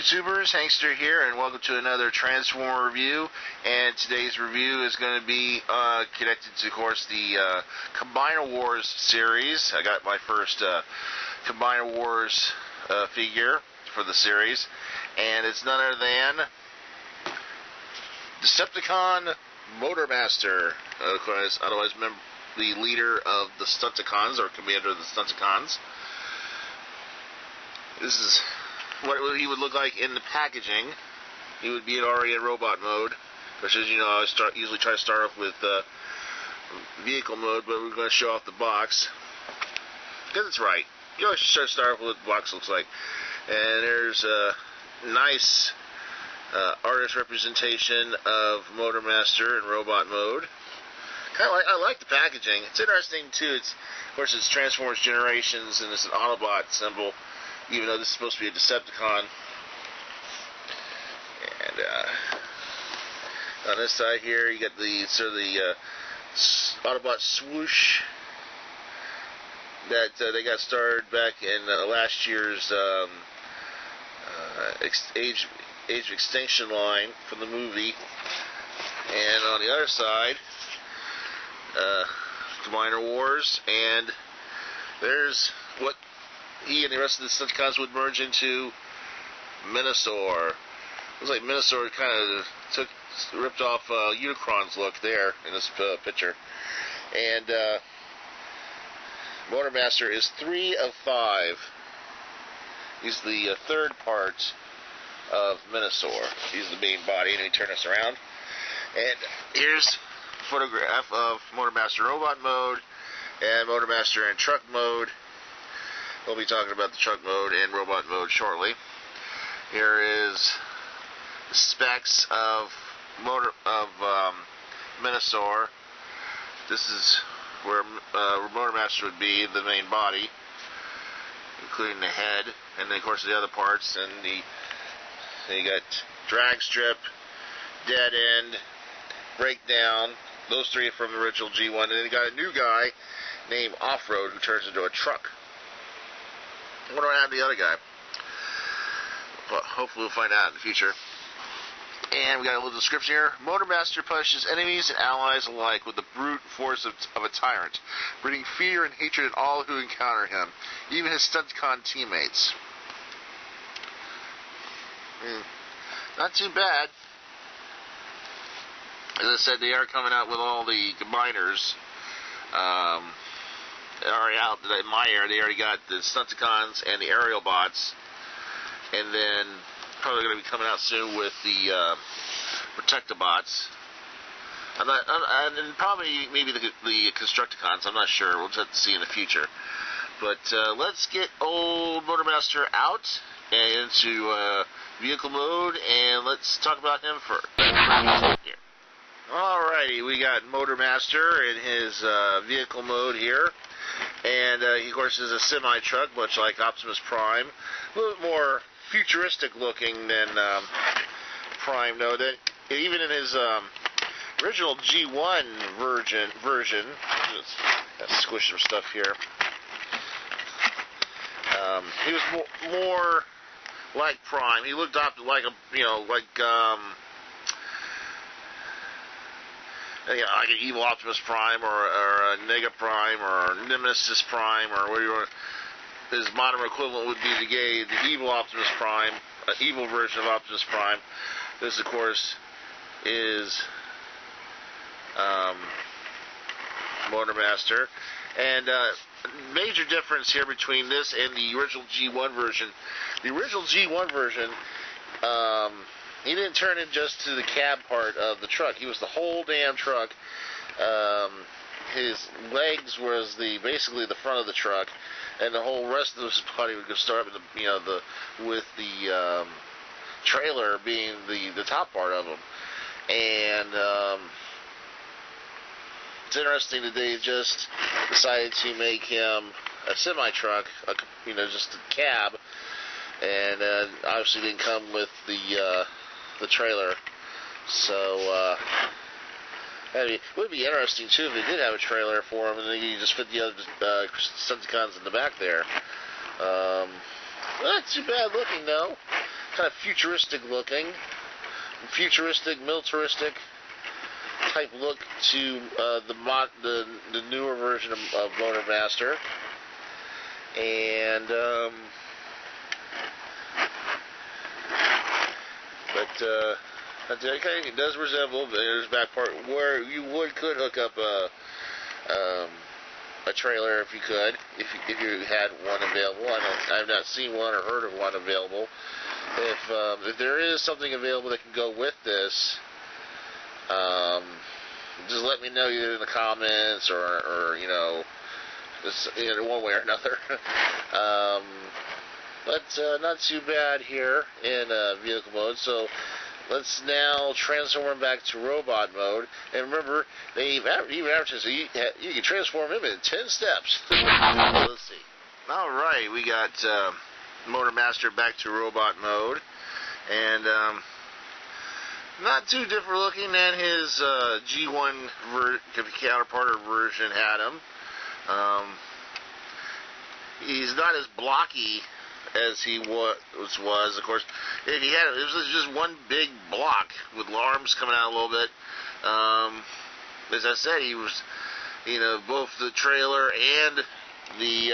YouTubers, Hankster here, and welcome to another Transformer review. And today's review is going to be connected to, of course, the Combiner Wars series. I got my first Combiner Wars figure for the series, and it's none other than Decepticon Motormaster, otherwise the leader of the Stunticons, or commander of the Stunticons. This is what he would look like in the packaging. He would be already in robot mode, which, as you know, I usually try to start off with vehicle mode, but we're going to show off the box because it's right. You always should start off with what the box looks like. And there's a nice artist representation of Motormaster in robot mode. I like the packaging. It's interesting too. Of course, it's Transformers Generations, and it's an Autobot symbol, even though this is supposed to be a Decepticon. And on this side here, you got the Autobot swoosh that they got started back in last year's Age of Extinction line from the movie. And on the other side, Combiner Wars, and there's what he and the rest of the Stunticons would merge into Minosaur. It was like Minosaur kind of ripped off Unicron's look there in this picture. And Motormaster is 3 of 5. He's the third part of Minosaur. He's the main body, and he turns us around. And here's a photograph of Motormaster robot mode and Motormaster in truck mode. We'll be talking about the truck mode and robot mode shortly. Here is the specs of Minosaur. This is where Motormaster would be, the main body, including the head, and then of course the other parts. And then you got drag strip, dead end, breakdown. Those three are from the original G1, and then you got a new guy named Off-Road who turns into a truck. I wonder what happened to the other guy. But hopefully we'll find out in the future. And we got a little description here. Motormaster punishes enemies and allies alike with the brute force of a tyrant, breeding fear and hatred in all who encounter him, even his Stunticon teammates. Not too bad. As I said, they are coming out with all the combiners. Already out in my area. They already got the Stunticons and the aerial bots, and then probably going to be coming out soon with the Protectobots. And probably maybe the Constructicons. I'm not sure. We'll just have to see in the future. But let's get old Motormaster out and into vehicle mode, and let's talk about him first. Here. Alrighty, we got Motormaster in his vehicle mode here. And he, of course, is a semi-truck, much like Optimus Prime. A little bit more futuristic looking than Prime, though. That even in his original G1 version, just squish some stuff here. He was more like Prime. He looked up like like an evil Optimus Prime, or a Nega Prime, or Nemesis Prime, or whatever you want. His modern equivalent would be the evil Optimus Prime, an evil version of Optimus Prime. This, of course, is Motormaster. And major difference here between this and the original G1 version. The original G1 version, he didn't turn it just to the cab part of the truck. He was the whole damn truck. His legs was basically the front of the truck, and the whole rest of his body would start with the trailer being the top part of him. And it's interesting that they just decided to make him a semi-truck, just a cab, and obviously didn't come with the trailer. So it would be interesting too if they did have a trailer for him, and then you just fit the other Stunticons in the back there. Not too bad looking though. kind of futuristic looking, futuristic, militaristic type look to the newer version of Motormaster. And okay, it does resemble. There's back part where you could hook up a trailer if you could, if you had one available. I've not seen one or heard of one available. If there is something available that can go with this, just let me know either in the comments or you know, just, one way or another. But not too bad here in vehicle mode. So let's now transform back to robot mode. And remember, they even advertised you can transform him in 10 steps. Let's see. All right, we got Motormaster back to robot mode, and not too different looking than his G1 counterpart or version had him. He's not as blocky as he was. Of course, if he had it was just one big block with arms coming out a little bit. As I said, he was, you know, both the trailer and the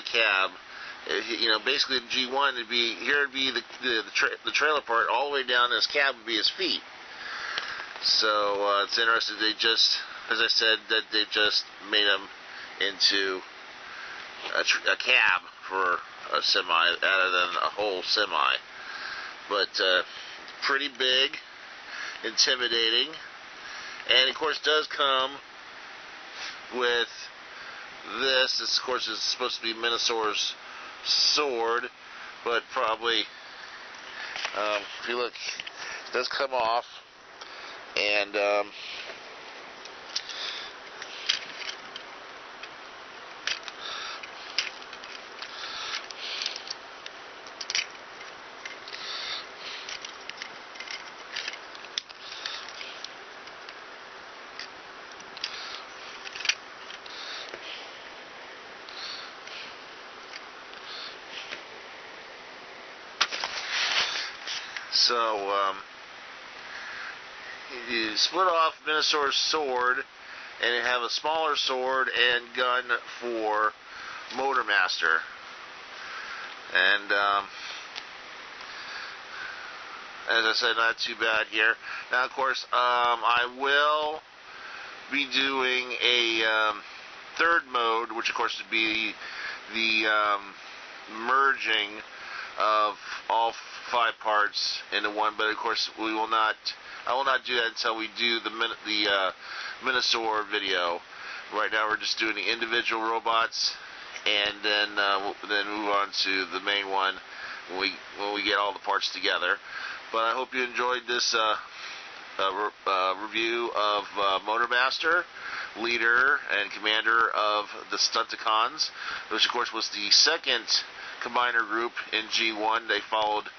cab. You know, basically the G1 would be the trailer part all the way down. His cab would be his feet. So it's interesting. They just, as I said, that they just made him into a cab for a semi, rather than a whole semi. But pretty big, intimidating, and of course does come with this. This, of course, is supposed to be Minosaur's sword, but probably if you look, it does come off, and so you split off Minosaur's sword, and you have a smaller sword and gun for Motormaster. And as I said, not too bad here. Now, of course, I will be doing a third mode, which of course would be the merging of all 5 parts into one. But of course, I will not do that until we do the Minosaur video. Right now, we're just doing the individual robots, and then move on to the main one when we get all the parts together. But I hope you enjoyed this review of Motormaster, leader and commander of the Stunticons, which of course was the second combiner group in G1. They followed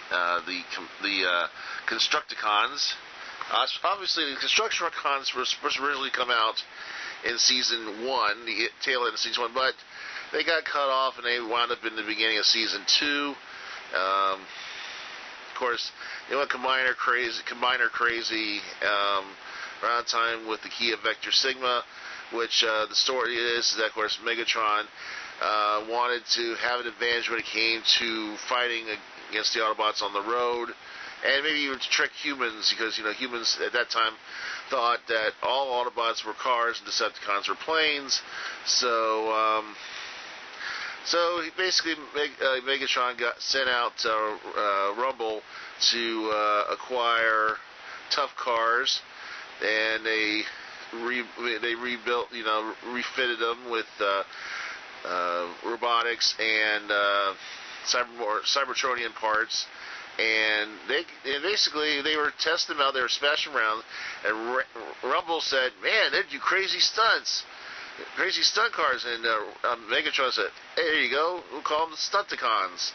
the Constructicons. Obviously, the Constructicons were supposed to originally come out in Season 1, the tail end of Season 1, but they got cut off and they wound up in the beginning of Season 2. Of course, they went combiner crazy around time with the Kia Vector Sigma, which the story is that, of course, Megatron wanted to have an advantage when it came to fighting against the Autobots on the road, and maybe even to trick humans, because, you know, humans at that time thought that all Autobots were cars and Decepticons were planes. So he basically, Megatron sent out Rumble to acquire tough cars, and they rebuilt, you know, refitted them with robotics and Cybertronian parts, and basically they were testing them out. They were smashing around, and Rumble said, "Man, they do crazy stunts, crazy stunt cars." And Megatron said, "Hey, there you go. We'll call them the Stunticons."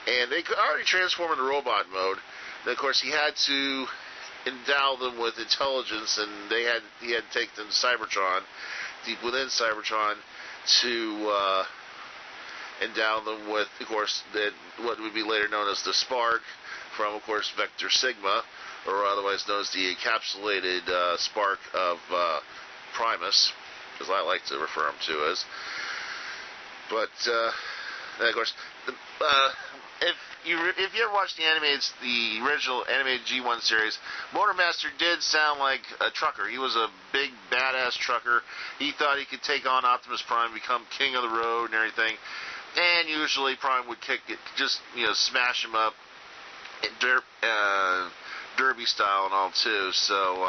And they could already transform into robot mode. And of course, he had to endow them with intelligence, and he had to take them to Cybertron, deep within Cybertron, to endow them with, of course, what would be later known as the spark from, of course, Vector Sigma, or otherwise known as the encapsulated spark of Primus, as I like to refer him to as. But, and of course, if you ever watched the original animated G1 series, Motormaster did sound like a trucker. He was a big, badass trucker. He thought he could take on Optimus Prime, become king of the road and everything. And usually Prime would smash him up, derby style and all too. So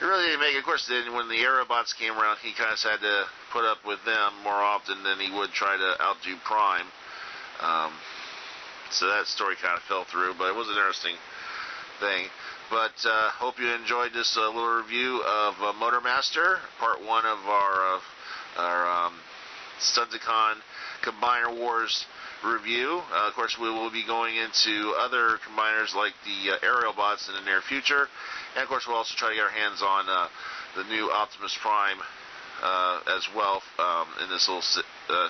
it really didn't make it. Of course, then when the Aerobots came around, he kind of had to put up with them more often than he would try to outdo Prime. So that story kind of fell through, but it was an interesting thing. But hope you enjoyed this little review of Motormaster, part 1 of our Stunticon Combiner Wars review. Of course, we will be going into other combiners like the Aerobots in the near future. And of course, we'll also try to get our hands on the new Optimus Prime as well in this little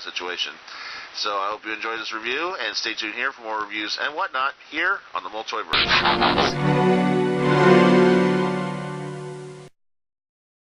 situation. So I hope you enjoyed this review, and stay tuned here for more reviews and whatnot here on the Multoiverse.